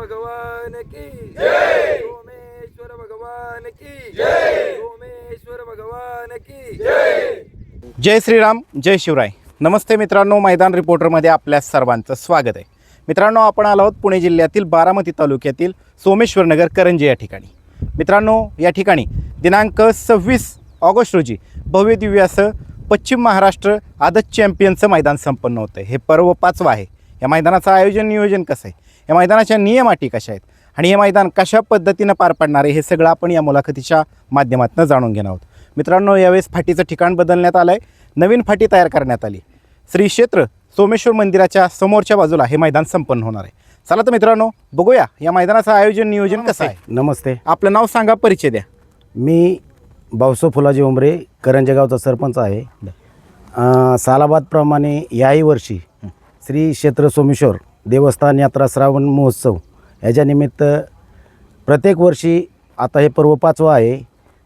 भगवान की जय, सोमेश्वर भगवान की जय, सोमेश्वर भगवान की जय. जय श्रीराम, जय शिवराय. नमस्ते मित्रांनो, मैदान रिपोर्टरमध्ये आपल्या सर्वांचं स्वागत आहे. मित्रांनो, आपण आलो आहोत पुणे जिल्ह्यातील बारामती तालुक्यातील सोमेश्वर नगर करंजे या ठिकाणी. मित्रांनो, या ठिकाणी दिनांक 26 ऑगस्ट रोजी भव्य दिव्य असं पश्चिम महाराष्ट्र आदत चॅम्पियनचं मैदान संपन्न होतं. हे पर्व 5वं आहे. या मैदानाचं आयोजन नियोजन कसं आहे, या मैदानाच्या नियम अटी कशा आहेत आणि हे मैदान कशा पद्धतीनं पार पडणार आहे, हे सगळं आपण या मुलाखतीच्या माध्यमातून जाणून घेणार आहोत. मित्रांनो, यावेळेस फाटीचं ठिकाण बदलण्यात आलं आहे. नवीन फाटी तयार करण्यात आली. श्री क्षेत्र सोमेश्वर मंदिराच्या समोरच्या बाजूला हे मैदान संपन्न होणार आहे. चला तर मित्रांनो, बघूया या मैदानाचं आयोजन नियोजन कसं आहे. नमस्ते, आपलं नाव सांगा, परिचय द्या. मी भाऊसो फुलाजी उमरे, करंजे गावचा सरपंच आहे. सालाबादप्रमाणे याही वर्षी श्री क्षेत्र सोमेश्वर देवस्थान यात्रा श्रावण महोत्सव याच्या निमित्त प्रत्येक वर्षी आता हे पर्व 5वं आहे.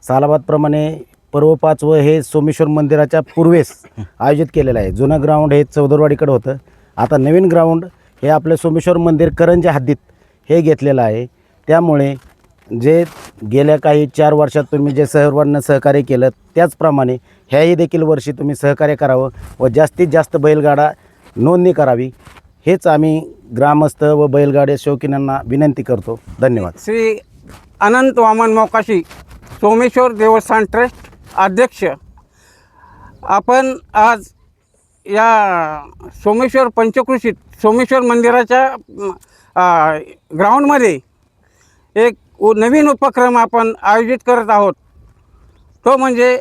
सालाबादप्रमाणे पर्व 5वं हे सोमेश्वर मंदिराच्या पूर्वेस आयोजित केलेलं आहे. जुनं ग्राउंड हे चौदरवाडीकडे होतं. आता नवीन ग्राउंड हे आपलं सोमेश्वर मंदिर करंजे हद्दीत हे घेतलेलं आहे. त्यामुळे जे गेल्या काही 4 वर्षात तुम्ही जे सर्वांना सहकार्य केलं, त्याचप्रमाणे ह्याही देखील वर्षी तुम्ही सहकार्य करावं व जास्तीत जास्त बैलगाडा नोंदणी करावी, हेच आम्ही ग्रामस्थ व बैलगाडे शौकीनांना विनंती करतो. धन्यवाद. श्री अनंत वामन मोकाशी, सोमेश्वर देवस्थान ट्रस्ट अध्यक्ष. आपण आज या सोमेश्वर पंचक्रोशीत सोमेश्वर मंदिराच्या ग्राउंडमध्ये एक नवीन उपक्रम आपण आयोजित करत आहोत. तो म्हणजे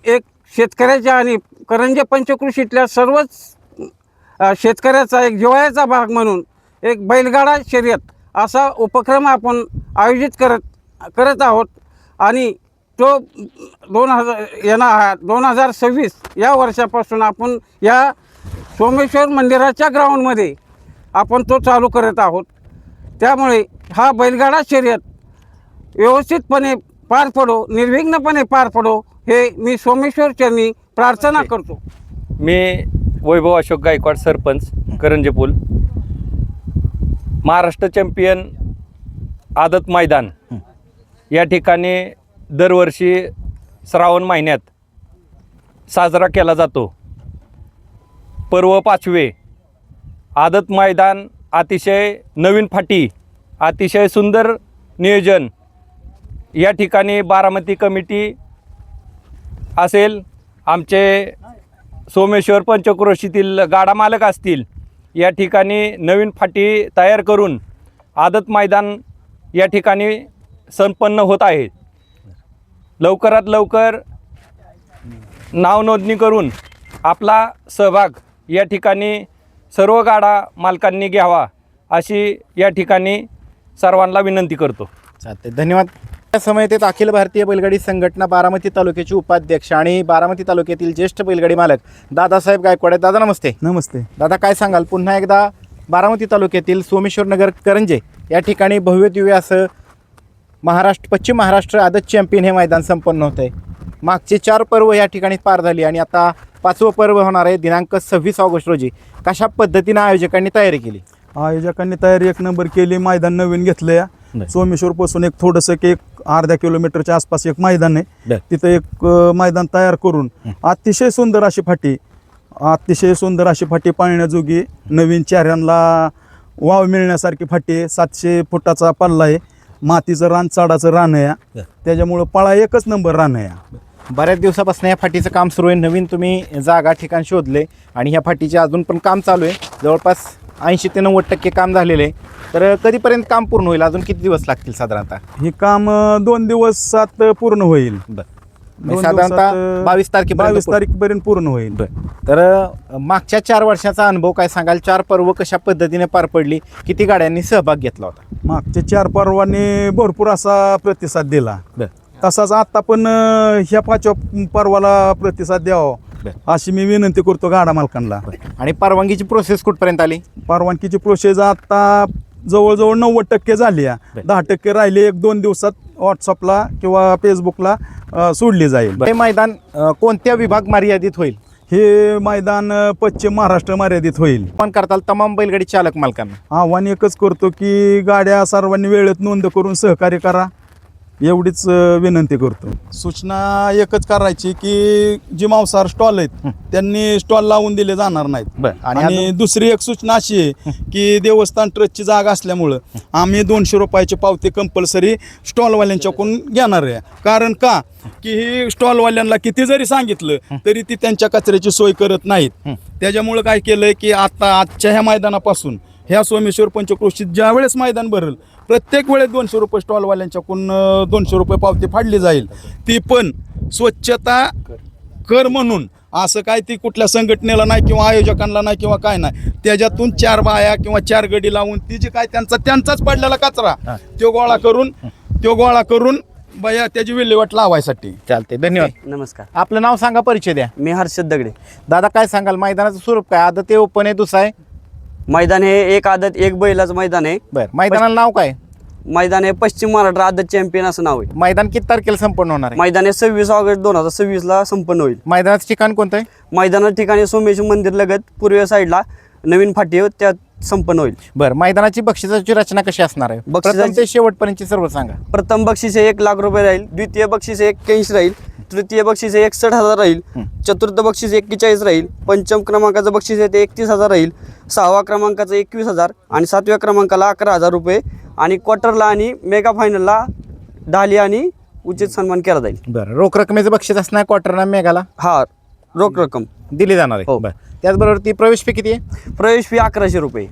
एक शेतकऱ्याच्या आणि करंजे पंचक्रोशीतल्या सर्वच शेतकऱ्याचा एक जिव्हाळ्याचा भाग म्हणून एक बैलगाडा शर्यत असा उपक्रम आपण आयोजित करत आहोत. आणि तो 2026 या वर्षापासून आपण या सोमेश्वर मंदिराच्या ग्राउंडमध्ये आपण तो चालू करत आहोत. त्यामुळे हा बैलगाडा शर्यत व्यवस्थितपणे पार पडो, निर्विघ्नपणे पार पडो, हे मी सोमेश्वर चरणी प्रार्थना करतो. मी वैभव अशोक गायकवाड, सरपंच करंजेपूल. महाराष्ट्र चॅम्पियन आदत मैदान या ठिकाणी दरवर्षी श्रावण महिन्यात साजरा केला जातो. पर्व 5वे आदत मैदान, अतिशय नवीन फाटी, अतिशय सुंदर नियोजन. या ठिकाणी बारामती कमिटी असेल, आमचे सोमेश्वर पंचक्रोशीतील गाडा मालक असतील, या ठिकाणी नवीन फाटी तयार करून आदत मैदान या ठिकाणी संपन्न होत आहे. लवकरात लवकर नाव नोंदणी करून आपला सहभाग या ठिकाणी सर्व गाडा मालकांनी घ्यावा, अशी या ठिकाणी सर्वांना विनंती करतो. चालते, धन्यवाद. या समयेत अखिल भारतीय बैलगाडी संघटना बारामती तालुक्याचे उपाध्यक्ष आणि बारामती तालुक्यातील ज्येष्ठ बैलगाडी मालक दादासाहेब गायकवाड आहेत. दादा नमस्ते. नमस्ते दादा, काय सांगाल, पुन्हा एकदा बारामती तालुक्यातील सोमेश्वर नगर करंजे या ठिकाणी भव्य दिव्य असं पश्चिम महाराष्ट्र आदत चॅम्पियन हे मैदान संपन्न होतं आहे. मागचे 4 पर्व या ठिकाणी पार झाली आणि आता 5वं पर्व होणार आहे दिनांक 26 ऑगस्ट रोजी. कशा पद्धतीनं आयोजकांनी तयारी केली? आयोजकांनी तयारी 1 नंबर केली. मैदान नवीन घेतलं या सोमेश्वरपासून एक थोडंसं एक अर्ध्या किलोमीटरच्या आसपास एक मैदान आहे. तिथं एक मैदान तयार करून अतिशय सुंदर अशी फाटी पाळण्याजोगी, नवीन चेहऱ्यांना वाव मिळण्यासारखी फाटी आहे. 700 फुटाचा पल्ला आहे. मातीचं रान, चाडाचं रान आहे. त्याच्यामुळं पळा 1च नंबर रान आहे. बऱ्याच दिवसापासून या फाटीचं काम सुरू आहे. नवीन तुम्ही जागा ठिकाण शोधले आणि ह्या फाटीचे अजून पण काम चालू आहे. जवळपास 80 ते 90% काम झालेलं आहे. तर कधीपर्यंत काम पूर्ण होईल? अजून किती दिवस लागतील साधारणतः? हे काम 2 दिवसात पूर्ण होईल. साधारणतः 22 तारखेपर्यंत पूर्ण होईल. तर मागच्या 4 वर्षाचा अनुभव काय सांगाल? 4 पर्व कशा पद्धतीने पार पडली? किती गाड्यांनी सहभाग घेतला होता? मागच्या 4 पर्वांनी भरपूर असा प्रतिसाद दिला. तसाच आता पण ह्या 5व्या पर्वाला प्रतिसाद द्यावा अशी मी विनंती करतो गाडा मालकांना. आणि परवानगीची प्रोसेस कुठपर्यंत आली? परवानगीची प्रोसेस आता जवळजवळ 90% झाली आहे. 10% राहिले. 1-2 दिवसात व्हॉट्सअपला किंवा फेसबुकला सोडली जाईल. हे मैदान कोणत्या विभाग मर्यादित होईल? हे मैदान पश्चिम महाराष्ट्र मर्यादित होईल. पण करताल तमाम बैलगाडी चालक मालकांना आव्हान एकच करतो की गाड्या सर्वांनी वेळेत नोंद करून सहकार्य करा, एवढीच विनंती करतो. सूचना एकच करायची की जी मांसाहार स्टॉल आहेत त्यांनी स्टॉल लावून दिले जाणार नाहीत. बरं. आणि दुसरी एक सूचना अशी आहे की देवस्थान ट्रस्टची जागा असल्यामुळं आम्ही 200 रुपयाची पावती कंपल्सरी स्टॉलवाल्यांच्याकडून घेणार आहे. कारण का की ही स्टॉलवाल्यांना किती जरी सांगितलं तरी ती त्यांच्या कचऱ्याची सोय करत नाहीत. त्याच्यामुळं काय केलंय की आजच्या ह्या मैदानापासून ह्या सोमेश्वर पंचक्रोशीत ज्या वेळेस मैदान भरेल प्रत्येक वेळेस 200 रुपये स्टॉलवाल्यांच्याकडून 200 रुपये पावती फाडली जाईल. ती पण स्वच्छता कर म्हणून, असं काय ती कुठल्या संघटनेला नाही किंवा आयोजकांना नाही किंवा काय नाही. त्याच्यातून 4 बाया किंवा 4 गडी लावून ती जी काय त्यांचाच पडलेला कचरा तो गोळा करून बाया त्याची विल्हेवाट लावायसाठी. चालते. धन्यवाद. नमस्कार, आपलं नाव सांगा, परिचय द्या. मी हर्षद दगडे. दादा काय सांगाल, मैदानाचं स्वरूप काय? आदत आहे, ओपन आहे, दुसरा आहे? मैदान हे एक आदत एक बैलाचं मैदान आहे. बरं. मैदानाला नाव काय? मैदान हे पश्चिम महाराष्ट्र आदत चॅम्पियन असं नाव आहे. मैदान किती तारखेला संपन्न होणार आहे? मैदान हे 26 ऑगस्ट 2026 संपन्न होईल. मैदानाचं ठिकाण कोणतं आहे? मैदानाच्या ठिकाणी सोमेश्वर मंदिर लगत पूर्व साईडला नवीन फाटी आहे, त्यात संपन्न होईल. बरं. मैदानाची बक्षिसाची रचना कशी असणार आहे? बक्षिसाची- प्रथम ते शेवटपर्यंतची सर्व सांगा. प्रथम बक्षीस हे 1 लाख रुपये राहील, द्वितीय बक्षीस हे 81 राहील, तृतीय बक्षीस हे 61,000 राहील, चतुर्थ बक्षीस 41 राहील, पंचम क्रमांकाचं बक्षीस आहे ते 31,000 राहील, 6व्या क्रमांकाचं 21,000 आणि 7व्या क्रमांकाला 11,000 रुपये आणि क्वार्टरला आणि मेगा फायनलला ढाली आणि उचित सन्मान केला जाईल. बरं. रोख रकमेचं बक्षीस असणार क्वार्टरना मेगाला हा रोख रक्कम. दिली जाणार आहे. हो. बरं. त्याचबरोबर ती प्रवेश फी किती आहे? प्रवेश फी 1100 रुपये.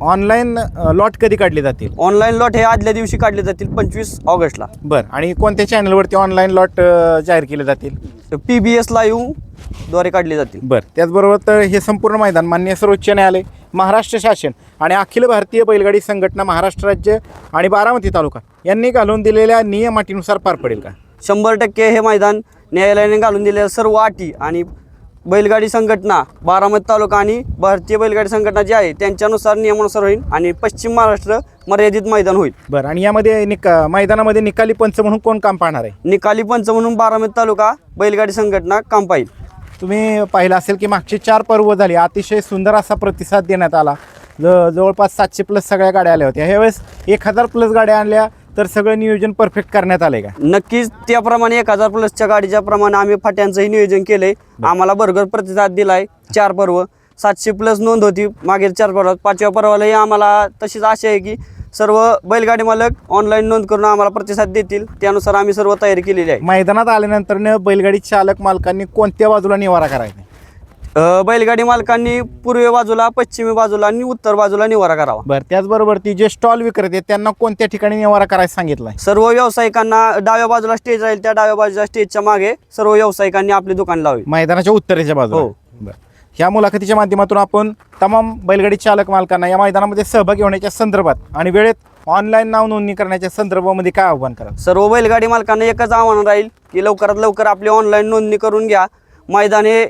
ऑनलाईन लॉट कधी काढली जातील? ऑनलाईन लॉट हे आदल्या दिवशी काढले जातील 25 ऑगस्टला. बरं. आणि कोणत्या चॅनलवरती ऑनलाईन लॉट जाहीर केले जातील? PBS लाईव्ह द्वारे काढले जातील. बरं. त्याचबरोबर तर हे संपूर्ण मैदान माननीय सर्वोच्च न्यायालय, महाराष्ट्र शासन आणि अखिल भारतीय बैलगाडी संघटना महाराष्ट्र राज्य आणि बारामती तालुका यांनी घालून दिलेल्या नियम अटीनुसार पार पडेल का? 100% हे मैदान न्यायालयाने घालून दिलेल्या सर्व अटी आणि बैलगाडी संघटना बारामती तालुका आणि भारतीय बैलगाडी संघटना जी आहे त्यांच्यानुसार नियमानुसार होईल आणि पश्चिम महाराष्ट्र मर्यादित मैदान होईल. बरं. आणि यामध्ये मैदानामध्ये निकाली पंच म्हणून कोण काम पाहणार आहे? निकाली पंच म्हणून बारामती तालुका बैलगाडी संघटना काम पाहिल. तुम्ही पाहिलं असेल की मागचे 4 पर्व झाली, अतिशय सुंदर असा प्रतिसाद देण्यात आला. जवळपास 700+ सगळ्या गाड्या आल्या होत्या. ह्यावेळेस 1000+ गाड्या आणल्या तर सगळं नियोजन परफेक्ट करण्यात आले का? नक्कीच त्याप्रमाणे 1000+ गाडीच्या प्रमाणे आम्ही फाट्यांचंही नियोजन केलंय. आम्हाला भरघर प्रतिसाद दिलाय. 4 पर्व 700+ नोंद होती मागील 4 पर्वात. 5व्या पर्वालाही आम्हाला तशीच आशा आहे की सर्व बैलगाडी मालक ऑनलाईन नोंद करून आम्हाला प्रतिसाद देतील. त्यानुसार आम्ही सर्व तयारी केलेली आहे. मैदानात आल्यानंतर बैलगाडी चालक मालकांनी कोणत्या बाजूला निवारा करायचा? बैलगाडी मालकांनी पूर्व बाजूला, पश्चिमी बाजूला आणि उत्तर बाजूला निवारा करावा. बरं. त्याचबरोबर ती जे स्टॉल विक्रेते त्यांना कोणत्या ठिकाणी निवारा करायला सांगितलंय? सर्व व्यावसायिकांना डाव्या बाजूला स्टेज राहील, त्या डाव्या बाजूच्या स्टेजच्या मागे सर्व व्यावसायिकांनी आपली दुकान लावावी. मैदानाच्या उत्तरेच्या बाजूला. हो. बरं. ह्या मुलाखतीच्या माध्यमातून आपण तमाम बैलगाडी चालक मालकांना या मैदानामध्ये सहभागी होण्याच्या संदर्भात आणि वेळेत ऑनलाईन नाव नोंदणी करण्याच्या संदर्भामध्ये काय आव्हान करा? सर्व बैलगाडी मालकांना एकच आव्हान राहील की लवकरात लवकर आपली ऑनलाईन नोंदणी करून घ्या. मैदान हे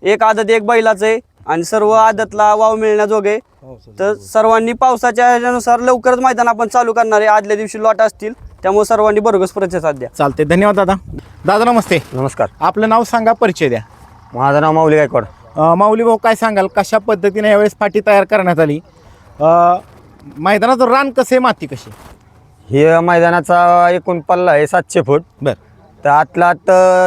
एक आदत एक बैलाचं आहे आणि सर्व आदतला वाव मिळण्याजोगे. तर सर्वांनी पावसाच्या ह्याच्यानुसार लवकरच मैदान आपण चालू करणार आहे. आदल्या दिवशी लॉट असतील, त्यामुळे सर्वांनी भरघोस प्रतिसाद द्या. चालते. धन्यवाद दादा. दादा नमस्ते. नमस्कार, आपलं नाव सांगा, परिचय द्या. माझं नाव माऊली गायकवाड. माऊली भाऊ काय सांगाल, कशा पद्धतीने यावेळेस फाटी तयार करण्यात आली? मैदानाचं रान कसे, माती कशी? हे मैदानाचा एकूण पल्ला आहे 700 फूट. बरं. तर आतला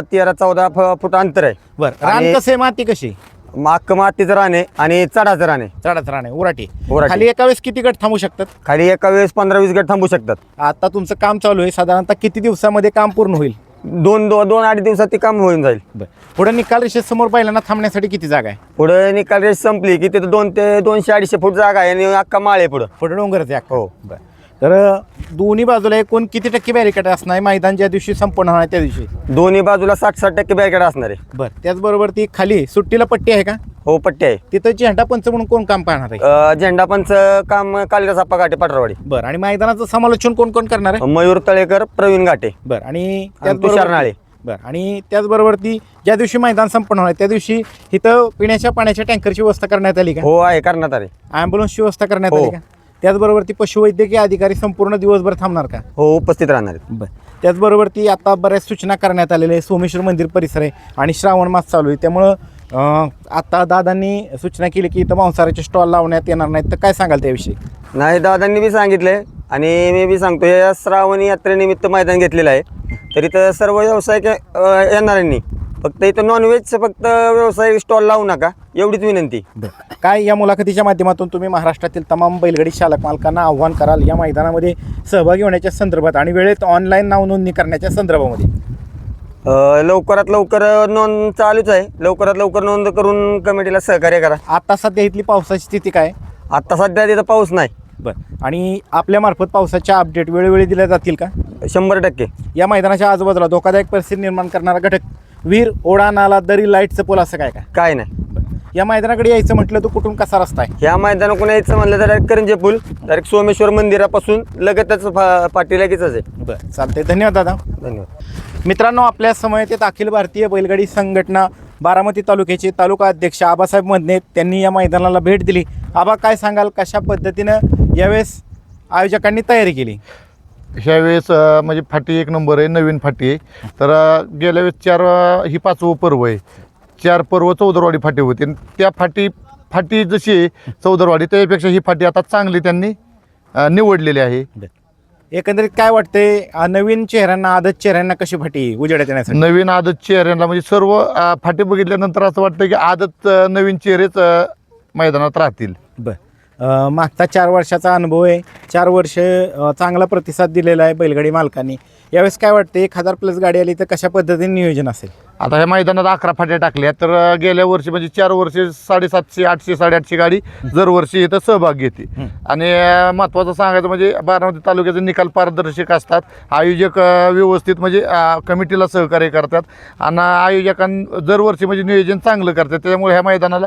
13-14 फूट अंतर आहे. बरं. रान आणि कसे, माती कशी? माक मातीचं राणे आणि चढाचं राणे. चढाच रान आहे, उराटी. उराटी. खाली एका वेळेस किती गट थांबू शकतात? खाली एका वेळेस 15-20 गट थांबू शकतात. आता तुमचं काम चालू आहे, साधारणतः किती दिवसामध्ये काम पूर्ण होईल? 2-2.5 दिवसात ते काम होऊन जाईल. बरं. पुढे निकाल रेषेसमोर बैलांना थांबण्यासाठी किती जागा आहे? पुढे निकाल रेस संपली की तिथं 2 ते 200-250 फूट जागा आहे आणि अख्खा माळ आहे पुढं. पुढे डोंगरच आहे. हो. बरं. तर दोन्ही बाजूला एकूण किती टक्के बॅरिकेड असणार आहे मैदान ज्या दिवशी संपूर्ण होणार आहे त्या दिवशी? दोन्ही बाजूला 60-60% बॅरिकेड असणार आहे. बरं. त्याचबरोबर ती खाली सुट्टीला पट्टी आहे का? हो, पट्टी आहे. तिथं झेंडा पंच म्हणून कोण काम पाहणार आहे? झेंडापंच काम कालिदास आप्पा घाटे पाटरवाडी. बरं. आणि मैदानाचं समालोचन कोण कोण करणार आहे? मयूर तळेकर, प्रवीण घाटे. बरं. आणि तुषार नाळे. बरं. आणि त्याचबरोबर ती ज्या दिवशी मैदान संपन्न होणार आहे त्या दिवशी इथं पिण्याच्या पाण्याच्या टँकरची व्यवस्था करण्यात आली का? हो, आहे, करण्यात आले. ॲम्ब्युलन्सची व्यवस्था करण्यात हो. आली का? त्याचबरोबर ती पशुवैद्यकीय अधिकारी संपूर्ण दिवसभर थांबणार का? हो, उपस्थित राहणार आहेत. बरं. त्याचबरोबर ती आता बऱ्याच सूचना करण्यात आलेल्या आहे. सोमेश्वर मंदिर परिसर आहे आणि श्रावण मास चालू आहे, त्यामुळं आता दादांनी सूचना केली की इथं मांसाहाराचे स्टॉल लावण्यात येणार नाहीत, तर काय सांगाल त्याविषयी? नाही, दादांनी बी सांगितलंय आणि मी बी सांगतो, या श्रावणी यात्रेनिमित्त मैदान घेतलेलं आहे. तर इथं सर्व व्यावसायिक येणाऱ्यांनी फक्त इथं नॉनव्हेजचं फक्त व्यवसाय स्टॉल लावू नका, एवढीच विनंती. काय या मुलाखतीच्या माध्यमातून तुम्ही महाराष्ट्रातील तमाम बैलगाडी चालक मालकांना आव्हान कराल या मैदानामध्ये सहभागी होण्याच्या संदर्भात आणि वेळेत ऑनलाईन नाव नोंदणी करण्याच्या संदर्भामध्ये? लवकरात लवकर नोंद चालूच आहे. लवकरात लवकर नोंद करून कमिटीला सहकार्य करा. आता सध्या इथली पावसाची स्थिती काय? आत्ता सध्या तिथं पाऊस नाही. बरं, आणि आपल्यामार्फत पावसाच्या अपडेट वेळोवेळी दिल्या जातील का? 100%. या मैदानाच्या आजूबाजूला धोकादायक परिस्थिती निर्माण करणारा घटक, विहीर, ओढा, नाला, दरी, लाईटचं पोल असं काय काय? काय नाही. या मैदानाकडे यायचं म्हटलं तर कुठून कसा रस्ता आहे? ह्या मैदानाकडून यायचं म्हणलं तर डायरेक्ट करंजे पूल, डायरेक्ट सोमेश्वर मंदिरापासून लगतच पाठी लगेचच आहे. बरं, चालते. धन्यवाद दादा. धन्यवाद. मित्रांनो, आपल्या समयेत येत अखिल भारतीय बैलगाडी संघटना बारामती तालुक्याचे तालुका अध्यक्ष आबासाहेब मदने त्यांनी या मैदानाला भेट दिली. आबा, काय सांगाल, कशा पद्धतीनं यावेळेस आयोजकांनी तयारी केली? ह्यावेळेस म्हणजे फाटी एक नंबर आहे, नवीन फाटी आहे. तर गेल्या वेळेस ही 5वं पर्व आहे. 4 पर्व चौदरवाडी फाटी होती. त्या फाटी जशी आहे चौदरवाडी, त्यापेक्षा ही फाटी आता चांगली त्यांनी निवडलेली आहे. एकंदरीत काय वाटतंय, नवीन चेहऱ्यांना, आदत चेहऱ्यांना कशी फाटी उजेडात येण्यासाठी? नवीन आदत चेहऱ्यांना म्हणजे सर्व फाटी बघितल्यानंतर असं वाटतं की आदत नवीन चेहरेच मैदानात राहतील. बरं, मागचा 4 वर्षाचा अनुभव आहे. 4 वर्ष चांगला प्रतिसाद दिलेला आहे बैलगाडी मालकांनी. यावेळेस काय वाटतं, 1000+ गाडी आली तर कशा पद्धतीने नियोजन असेल? आता ह्या मैदानात 11 फाट्या टाकल्या. तर गेल्या वर्षी म्हणजे 4 वर्षे 750, 800, 850 गाडी दरवर्षी इथं सहभाग घेते. आणि महत्त्वाचं सांगायचं म्हणजे बारामती तालुक्याचे निकाल पारदर्शक असतात. आयोजक व्यवस्थित म्हणजे कमिटीला सहकार्य करतात आणि आयोजकां दरवर्षी म्हणजे नियोजन चांगलं करतात. त्यामुळे ह्या मैदानाला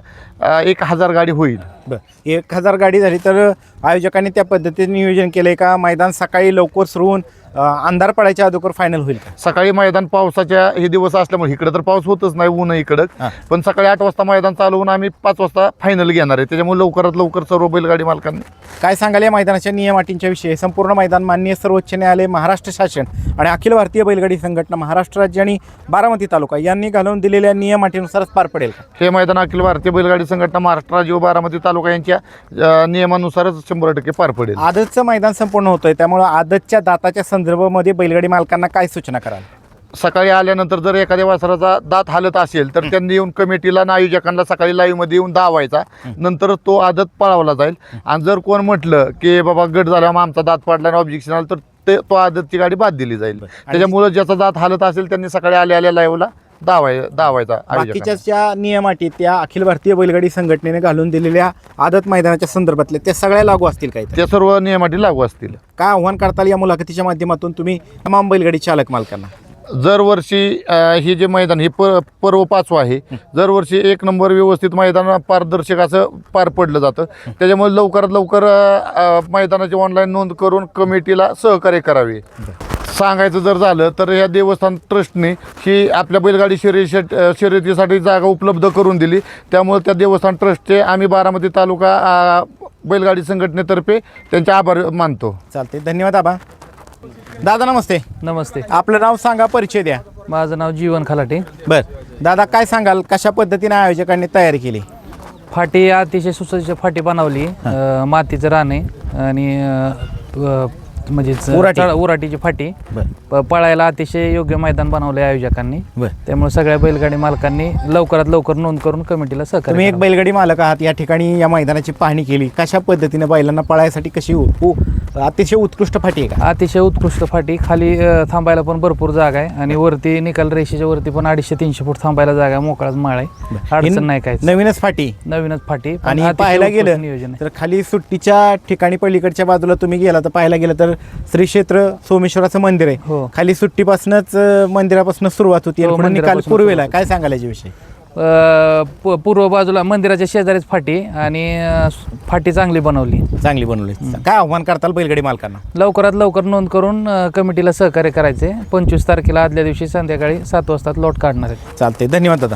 1000 गाडी होईल. बरं, 1000 गाडी झाली तर आयोजकांनी त्या पद्धतीने नियोजन केलं आहे का? मैदान सकाळी लवकर सुरू होऊन अंधार पडायच्या अगोदर फायनल होईल का? सकाळी मैदान पावसाच्या हे दिवस असल्यामुळे इकडे तर पाऊस होतच नाही, ऊन इकडं. पण सकाळी 8 वाजता मैदान चालू होऊन आम्ही 5 वाजता फायनल घेणार आहे. त्याच्यामुळे लवकरात लवकर सर्व बैलगाडी मालकांनी काय सांगाल या मैदानाच्या नियम अटींच्या विषयी? संपूर्ण मैदान माननीय सर्वोच्च न्यायालय, महाराष्ट्र शासन आणि अखिल भारतीय बैलगाडी संघटना महाराष्ट्र राज्य आणि बारामती तालुका यांनी घालून दिलेल्या नियम अटीनुसारच पार पडेल का? हे मैदान अखिल भारतीय बैलगाडी संघटना महाराष्ट्र राज्य व बारामती तालुका यांच्या नियमानुसारच 100% पार पडेल. आदतचं मैदान संपूर्ण होतंय, त्यामुळे आदतच्या दाताच्या संदर्भामध्ये बैलगाडी मालकांना काय सूचना कराल? सकाळी आल्यानंतर जर एखाद्या वासराचा दात हालत असेल तर त्यांनी येऊन कमिटीला आणि आयोजकांना सकाळी लाईव्हमध्ये येऊन दावायचा. नंतर तो आदत पळावला जाईल. आणि जर कोण म्हटलं की बाबा गट झाला, मग आमचा दात पडला आणि ऑब्जेक्शन आलं, तर तो आदतची गाडी बाद दिली जाईल. त्याच्यामुळे ज्याचा दात हालत असेल त्यांनी सकाळी आल्या लाईव्हला दावायचा. बाकीच्या ज्या नियम अटी त्या अखिल भारतीय बैलगाडी संघटनेने घालून दिलेल्या आदत मैदानाच्या संदर्भातले त्या सगळ्या लागू असतील काय? त्या सर्व नियमाटी लागू असतील. काय आव्हान करताल या मुलाखतीच्या माध्यमातून तुम्ही तमाम बैलगाडी चालक मालकांना? दरवर्षी हे जे मैदान हे पर्व 5वं आहे. दरवर्षी 1 नंबर व्यवस्थित मैदान पारदर्शक असं पार पडलं जातं. त्याच्यामुळे लवकरात लवकर मैदानाची ऑनलाईन नोंद करून कमिटीला सहकार्य करावे. सांगायचं जर झालं तर या देवस्थान ट्रस्टने ही आपल्या बैलगाडी शर्यतीसाठी जागा उपलब्ध करून दिली. त्यामुळे त्या देवस्थान ट्रस्टचे आम्ही बारामती तालुका बैलगाडी संघटनेतर्फे त्यांचे आभार मानतो. चालते, धन्यवाद आबा. दादा नमस्ते. नमस्ते, आपलं नाव सांगा, परिचय द्या. माझं नाव जीवन खलाटे. बरं दादा, काय सांगाल, कशा पद्धतीने आयोजकांनी तयारी केली? फाटी अतिशय सुसज्ज फाटी बनवली. मातीचं रान आहे आणि म्हणजे उराटीची फाटी. पळायला अतिशय योग्य मैदान बनवले आयोजकांनी. त्यामुळे सगळ्या बैलगाडी मालकांनी लवकरात लवकर नोंद करून कमिटीला सहकार्य. तुम्ही एक बैलगाडी मालक आहात, या ठिकाणी या मैदानाची पाहणी केली. कशा पद्धतीने बैलांना पळायसाठी कशी अतिशय उत्कृष्ट फाटी आहे का? अतिशय उत्कृष्ट फाटी. खाली थांबायला पण भरपूर जागा आहे आणि वरती निकाल रेषेच्या वरती पण 250-300 फूट थांबायला जागा आहे. मोकळाच माळ आहे, अडचण नाही काय. नवीनच फाटी आणि पाहायला गेलं तर खाली सुट्टीच्या ठिकाणी पलीकडच्या बाजूला तुम्ही गेला तर पाहायला गेलं तर श्री क्षेत्र सोमेश्वराचं मंदिर आहे. खाली सुट्टीपासूनच मंदिरापासून सुरुवात होती आणि निकाल पूर्वेला. काय सांगायला याच्याविषयी? पूर्व बाजूला मंदिराच्या शेजारीच फाटी आणि फाटी चांगली बनवली. काय आव्हान करताल बैलगाडी मालकांना? लवकरात लवकर नोंद करून कमिटीला सहकार्य करायचे. 25 तारखेला आदल्या दिवशी संध्याकाळी 7 वाजता लॉट काढणार आहेत. चालते, धन्यवाद दादा.